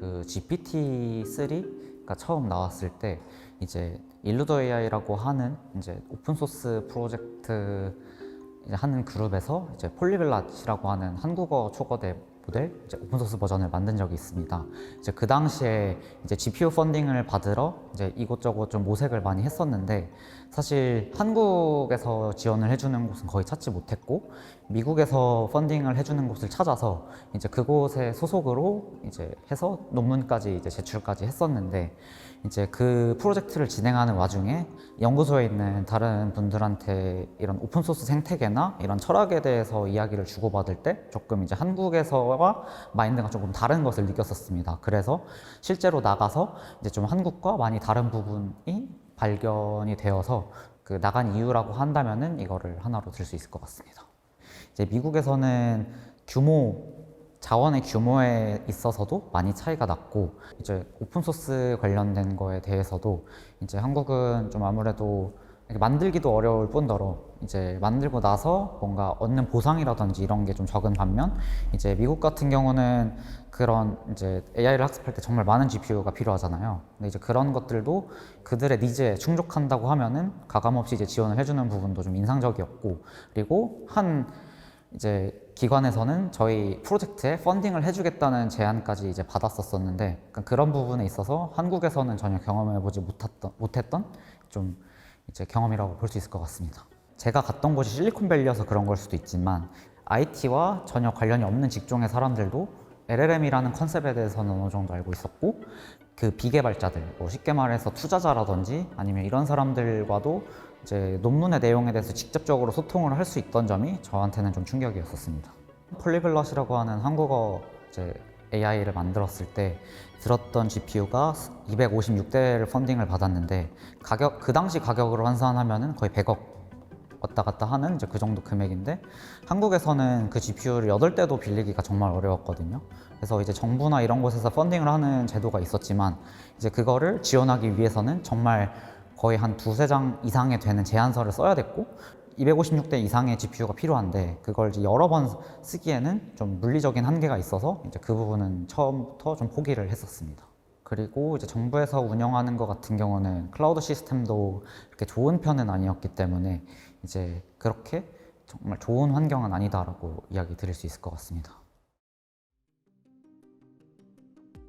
그 GPT-3가 처음 나왔을 때 이제 일루더 AI라고 하는 이제 오픈 소스 프로젝트 이제 하는 그룹에서 이제 폴리글랏이라고 하는 한국어 초거대 모델 이제 오픈 소스 버전을 만든 적이 있습니다. 이제 그 당시에 이제 GPU 펀딩을 받으러 이제 이곳저곳 좀 모색을 많이 했었는데 사실 한국에서 지원을 해주는 곳은 거의 찾지 못했고 미국에서 펀딩을 해주는 곳을 찾아서 이제 그곳의 소속으로 이제 해서 논문까지 이제 제출까지 했었는데 이제 그 프로젝트를 진행하는 와중에 연구소에 있는 다른 분들한테 이런 오픈소스 생태계나 이런 철학에 대해서 이야기를 주고받을 때 조금 이제 한국에서와 마인드가 조금 다른 것을 느꼈었습니다. 그래서 실제로 나가서 이제 좀 한국과 많이 다른 부분이 발견이 되어서 그 나간 이유라고 한다면은 이거를 하나로 들 수 있을 것 같습니다. 이제 미국에서는 자원의 규모에 있어서도 많이 차이가 났고 이제 오픈소스 관련된 거에 대해서도 이제 한국은 좀 아무래도 만들기도 어려울 뿐더러 이제 만들고 나서 뭔가 얻는 보상이라든지 이런 게 좀 적은 반면 이제 미국 같은 경우는 그런 이제 AI를 학습할 때 정말 많은 GPU가 필요하잖아요. 근데 이제 그런 것들도 그들의 니즈에 충족한다고 하면은 가감없이 이제 지원을 해주는 부분도 좀 인상적이었고 그리고 이제 기관에서는 저희 프로젝트에 펀딩을 해주겠다는 제안까지 이제 받았었는데 그런 부분에 있어서 한국에서는 전혀 경험해보지 못했던 좀 이제 경험이라고 볼 수 있을 것 같습니다. 제가 갔던 곳이 실리콘밸리여서 그런 걸 수도 있지만 IT와 전혀 관련이 없는 직종의 사람들도 LLM이라는 컨셉에 대해서는 어느 정도 알고 있었고 그 비개발자들, 뭐 쉽게 말해서 투자자라든지 아니면 이런 사람들과도 이제 논문의 내용에 대해서 직접적으로 소통을 할 수 있던 점이 저한테는 좀 충격이었었습니다. 폴리글럿이라고 하는 한국어 이제 AI를 만들었을 때 들었던 GPU가 256대를 펀딩을 받았는데 그 당시 가격으로 환산하면은 거의 100억 왔다 갔다 하는 이제 그 정도 금액인데 한국에서는 그 GPU를 8대도 빌리기가 정말 어려웠거든요. 그래서 이제 정부나 이런 곳에서 펀딩을 하는 제도가 있었지만 이제 그거를 지원하기 위해서는 정말 거의 한 두세 장 이상에 되는 제안서를 써야 됐고 256대 이상의 GPU가 필요한데 그걸 이제 여러 번 쓰기에는 좀 물리적인 한계가 있어서 이제 그 부분은 처음부터 좀 포기를 했었습니다. 그리고 이제 정부에서 운영하는 것 같은 경우는 클라우드 시스템도 그렇게 좋은 편은 아니었기 때문에 이제 그렇게 정말 좋은 환경은 아니다라고 이야기 드릴 수 있을 것 같습니다.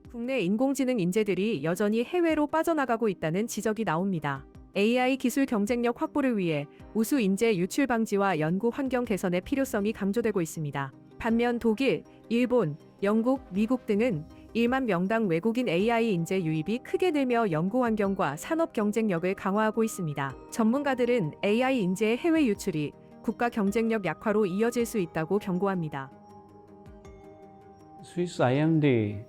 국내 인공지능 인재들이 여전히 해외로 빠져나가고 있다는 지적이 나옵니다. AI 기술 경쟁력 확보를 위해 우수 인재 유출 방지와 연구 환경 개선의 필요성이 강조되고 있습니다. 반면 독일, 일본, 영국, 미국 등은 1만 명당 외국인 AI 인재 유입이 크게 늘며 연구 환경과 산업 경쟁력을 강화하고 있습니다. 전문가들은 AI 인재의 해외 유출이 국가 경쟁력 약화로 이어질 수 있다고 경고합니다. 스위스 IMD,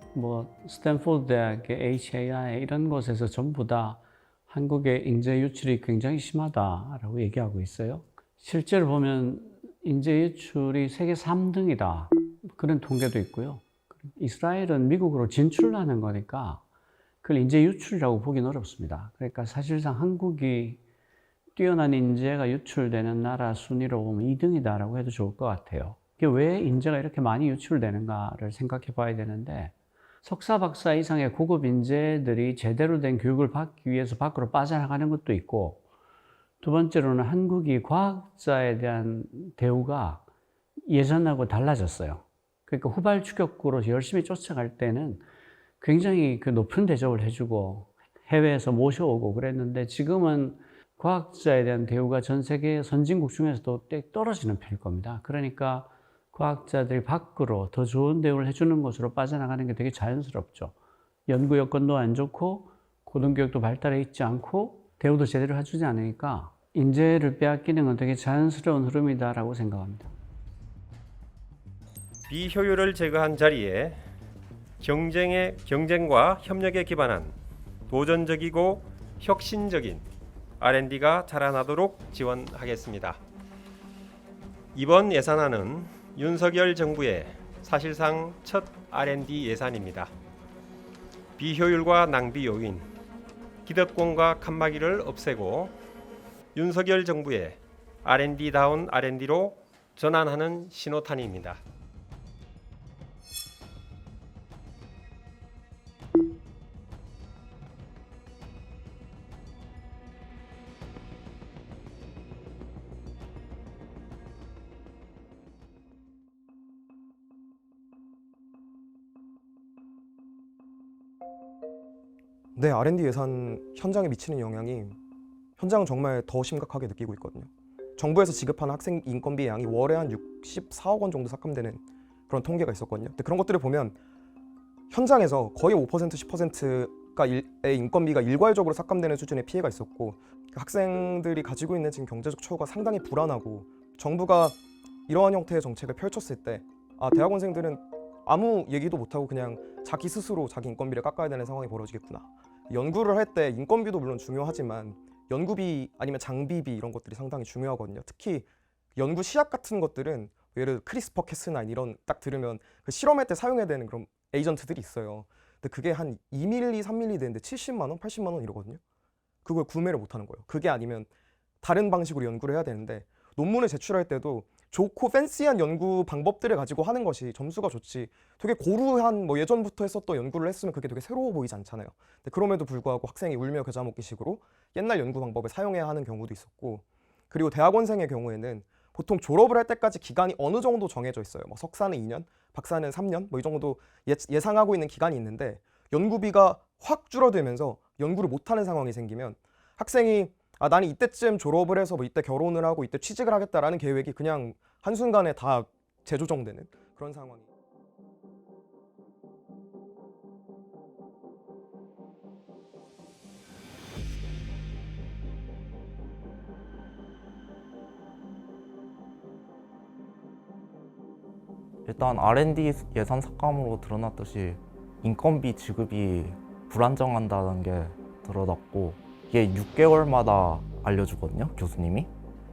스탠포드 대학의 HAI 이런 곳에서 전부 다 한국의 인재 유출이 굉장히 심하다라고 얘기하고 있어요. 실제로 보면 인재 유출이 세계 3등이다. 그런 통계도 있고요. 이스라엘은 미국으로 진출하는 거니까 그걸 인재 유출이라고 보기는 어렵습니다. 그러니까 사실상 한국이 뛰어난 인재가 유출되는 나라 순위로 보면 2등이다라고 해도 좋을 것 같아요. 이게 왜 인재가 이렇게 많이 유출되는가를 생각해 봐야 되는데 석사, 박사 이상의 고급 인재들이 제대로 된 교육을 받기 위해서 밖으로 빠져나가는 것도 있고 두 번째로는 한국이 과학자에 대한 대우가 예전하고 달라졌어요. 그러니까 후발 추격구로 열심히 쫓아갈 때는 굉장히 그 높은 대접을 해주고 해외에서 모셔오고 그랬는데 지금은 과학자에 대한 대우가 전 세계 선진국 중에서도 떨어지는 편일 겁니다. 그러니까 과학자들이 밖으로 더 좋은 대우를 해주는 곳으로 빠져나가는 게 되게 자연스럽죠. 연구 여건도 안 좋고 고등교육도 발달해 있지 않고 대우도 제대로 해주지 않으니까 인재를 빼앗기는 건 되게 자연스러운 흐름이다라고 생각합니다. 비효율을 제거한 자리에 경쟁과 협력에 기반한 도전적이고 혁신적인 R&D가 자라나도록 지원하겠습니다. 이번 예산안은 윤석열 정부의 사실상 첫 R&D 예산입니다. 비효율과 낭비 요인, 기득권과 칸막이를 없애고 윤석열 정부의 R&D다운 R&D로 전환하는 신호탄입니다. 네, R&D 예산 현장에 미치는 영향이 현장은 정말 더 심각하게 느끼고 있거든요. 정부에서 지급하는 학생 인건비 양이 월에 한 64억 원 정도 삭감되는 그런 통계가 있었거든요. 근데 그런 것들을 보면 현장에서 거의 5% 10%가 의 인건비가 일괄적으로 삭감되는 수준의 피해가 있었고, 학생들이 가지고 있는 지금 경제적 처우가 상당히 불안하고, 정부가 이러한 형태의 정책을 펼쳤을 때 대학원생들은 아무 얘기도 못하고 그냥 자기 스스로 자기 인건비를 깎아야 되는 상황이 벌어지겠구나. 연구를 할 때 인건비도 물론 중요하지만 연구비 아니면 장비비 이런 것들이 상당히 중요하거든요. 특히 연구 시약 같은 것들은 예를 들어 크리스퍼 캐스나 이런 딱 들으면 그 실험할 때 사용해야 되는 그런 에이전트들이 있어요. 근데 그게 한 2ml, 3ml 되는데 70만 원, 80만 원 이러거든요. 그걸 구매를 못 하는 거예요. 그게 아니면 다른 방식으로 연구를 해야 되는데, 논문을 제출할 때도 좋고 팬시한 연구 방법들을 가지고 하는 것이 점수가 좋지, 되게 고루한 뭐 예전부터 했었던 연구를 했으면 그게 되게 새로워 보이지 않잖아요. 근데 그럼에도 불구하고 학생이 울며 겨자 먹기식으로 옛날 연구 방법을 사용해야 하는 경우도 있었고, 그리고 대학원생의 경우에는 보통 졸업을 할 때까지 기간이 어느 정도 정해져 있어요. 뭐 석사는 2년, 박사는 3년 뭐 이 정도 예상하고 있는 기간이 있는데, 연구비가 확 줄어들면서 연구를 못하는 상황이 생기면 학생이 나는 이때쯤 졸업을 해서 뭐 이때 결혼을 하고 이때 취직을 하겠다라는 계획이 그냥 한순간에 다 재조정되는 그런 상황이. 일단 R&D 예산 삭감으로 드러났듯이 인건비 지급이 불안정한다는 게 드러났고, 이게 6개월마다 알려주거든요, 교수님이.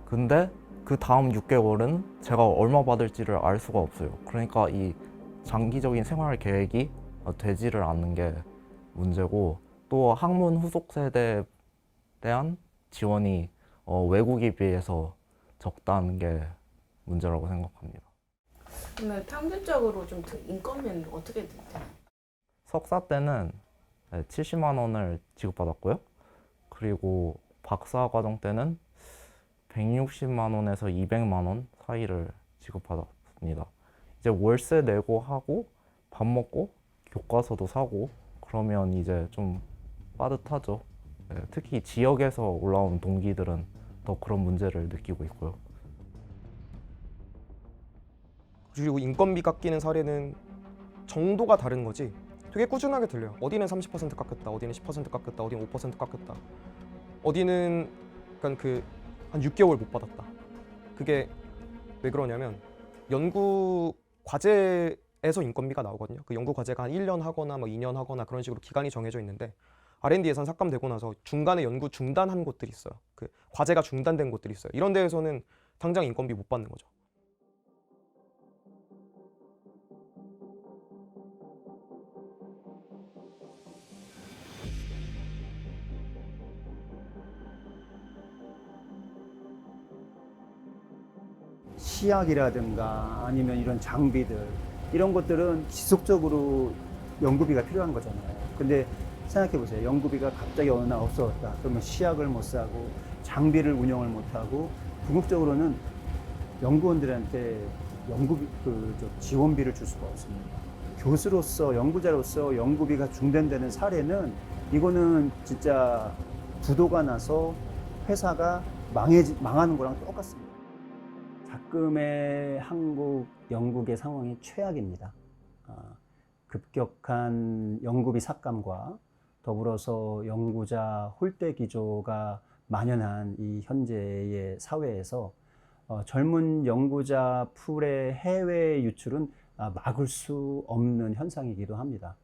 근데 그 다음 6개월은 제가 얼마 받을지를 알 수가 없어요. 그러니까 이 장기적인 생활 계획이 되지를 않는 게 문제고, 또 학문 후속 세대에 대한 지원이 외국에 비해서 적다는 게 문제라고 생각합니다. 그러면 평균적으로 좀 인건비는 어떻게 돼요? 석사 때는 70만 원을 지급받았고요. 그리고 박사 과정 때는 160만 원에서 200만 원 사이를 지급받았습니다. 이제 월세 내고 하고 밥 먹고 교과서도 사고 그러면 이제 좀 빠듯하죠. 특히 지역에서 올라온 동기들은 더 그런 문제를 느끼고 있고요. 그리고 인건비 깎이는 사례는 정도가 다른 거지 되게 꾸준하게 들려요. 어디는 30% 깎였다, 어디는 10% 깎였다, 어디는 5% 깎였다, 어디는 약간 한 6개월 못 받았다. 그게 왜 그러냐면 연구 과제에서 인건비가 나오거든요. 그 연구 과제가 한 1년 하거나 뭐 2년 하거나 그런 식으로 기간이 정해져 있는데, R&D 예산 삭감되고 나서 중간에 연구 중단한 곳들이 있어요. 그 과제가 중단된 곳들이 있어요. 이런 데에서는 당장 인건비 못 받는 거죠. 시약이라든가 아니면 이런 장비들, 이런 것들은 지속적으로 연구비가 필요한 거잖아요. 근데 생각해 보세요. 연구비가 갑자기 어느 날 없어졌다. 그러면 시약을 못 사고 장비를 운영을 못 하고, 궁극적으로는 연구원들한테 연구비 지원비를 줄 수가 없습니다. 교수로서, 연구자로서 연구비가 중단되는 사례는, 이거는 진짜 부도가 나서 회사가 망하는 거랑 똑같습니다. 지금의 한국 연구계 상황이 최악입니다. 급격한 연구비 삭감과 더불어서 연구자 홀대 기조가 만연한 이 현재의 사회에서 젊은 연구자 풀의 해외 유출은 막을 수 없는 현상이기도 합니다.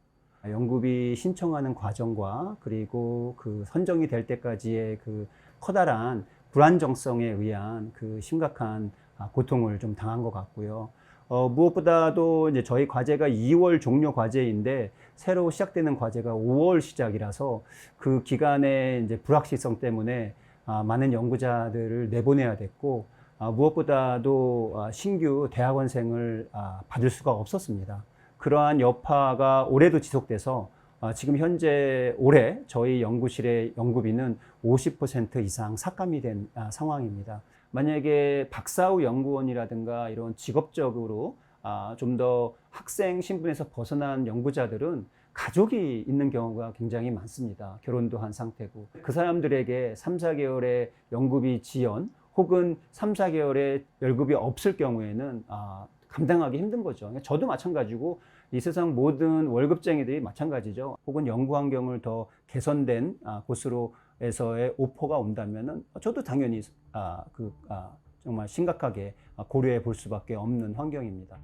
연구비 신청하는 과정과 그리고 그 선정이 될 때까지의 그 커다란 불안정성에 의한 그 심각한 고통을 좀 당한 것 같고요. 무엇보다도 이제 저희 과제가 2월 종료 과제인데 새로 시작되는 과제가 5월 시작이라서 그 기간에 이제 불확실성 때문에 많은 연구자들을 내보내야 됐고, 무엇보다도 신규 대학원생을 받을 수가 없었습니다. 그러한 여파가 올해도 지속돼서 지금 현재 올해 저희 연구실의 연구비는 50% 이상 삭감이 된 상황입니다. 만약에 박사 후 연구원이라든가 이런 직업적으로 좀 더 학생 신분에서 벗어난 연구자들은 가족이 있는 경우가 굉장히 많습니다. 결혼도 한 상태고 그 사람들에게 3, 4개월의 연구비 지연 혹은 3, 4개월의 월급이 없을 경우에는 감당하기 힘든 거죠. 저도 마찬가지고 이 세상 모든 월급쟁이들이 마찬가지죠. 혹은 연구 환경을 더 개선된 곳으로에서의 오퍼가 온다면은 저도 당연히 정말 심각하게 고려해 볼 수밖에 없는 환경입니다.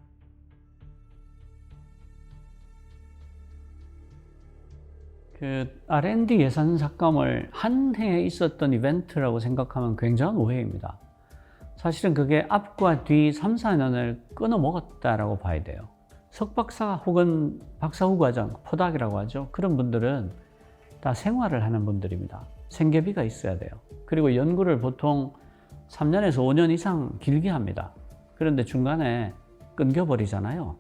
그 R&D 예산 삭감을 한 해에 있었던 이벤트라고 생각하면 굉장한 오해입니다. 사실은 그게 앞과 뒤 3, 4년을 끊어 먹었다라고 봐야 돼요. 석박사 혹은 박사 후 과정, 포닥이라고 하죠. 그런 분들은 다 생활을 하는 분들입니다. 생계비가 있어야 돼요. 그리고 연구를 보통 3년에서 5년 이상 길게 합니다. 그런데 중간에 끊겨버리잖아요.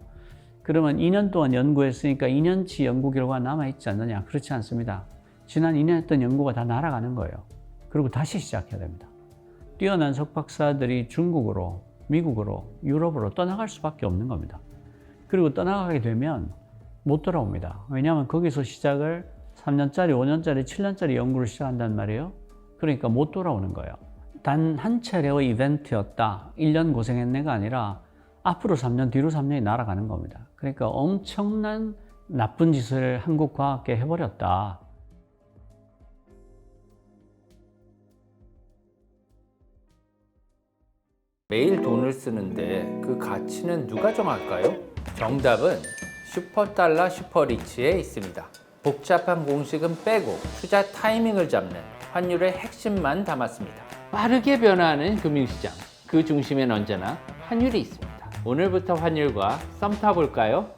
그러면 2년 동안 연구했으니까 2년치 연구 결과가 남아있지 않느냐? 그렇지 않습니다. 지난 2년 했던 연구가 다 날아가는 거예요. 그리고 다시 시작해야 됩니다. 뛰어난 석박사들이 중국으로, 미국으로, 유럽으로 떠나갈 수밖에 없는 겁니다. 그리고 떠나가게 되면 못 돌아옵니다. 왜냐하면 거기서 시작을 3년짜리, 5년짜리, 7년짜리 연구를 시작한단 말이에요. 그러니까 못 돌아오는 거예요. 단 한 차례의 이벤트였다. 1년 고생했네가 아니라 앞으로 3년, 뒤로 3년이 날아가는 겁니다. 그러니까 엄청난 나쁜 짓을 한국 과학계 해버렸다. 매일 돈을 쓰는데 그 가치는 누가 정할까요? 정답은 슈퍼달러 슈퍼리치에 있습니다. 복잡한 공식은 빼고 투자 타이밍을 잡는 환율의 핵심만 담았습니다. 빠르게 변화하는 금융시장, 그 중심엔 언제나 환율이 있습니다. 오늘부터 환율과 썸 타볼까요?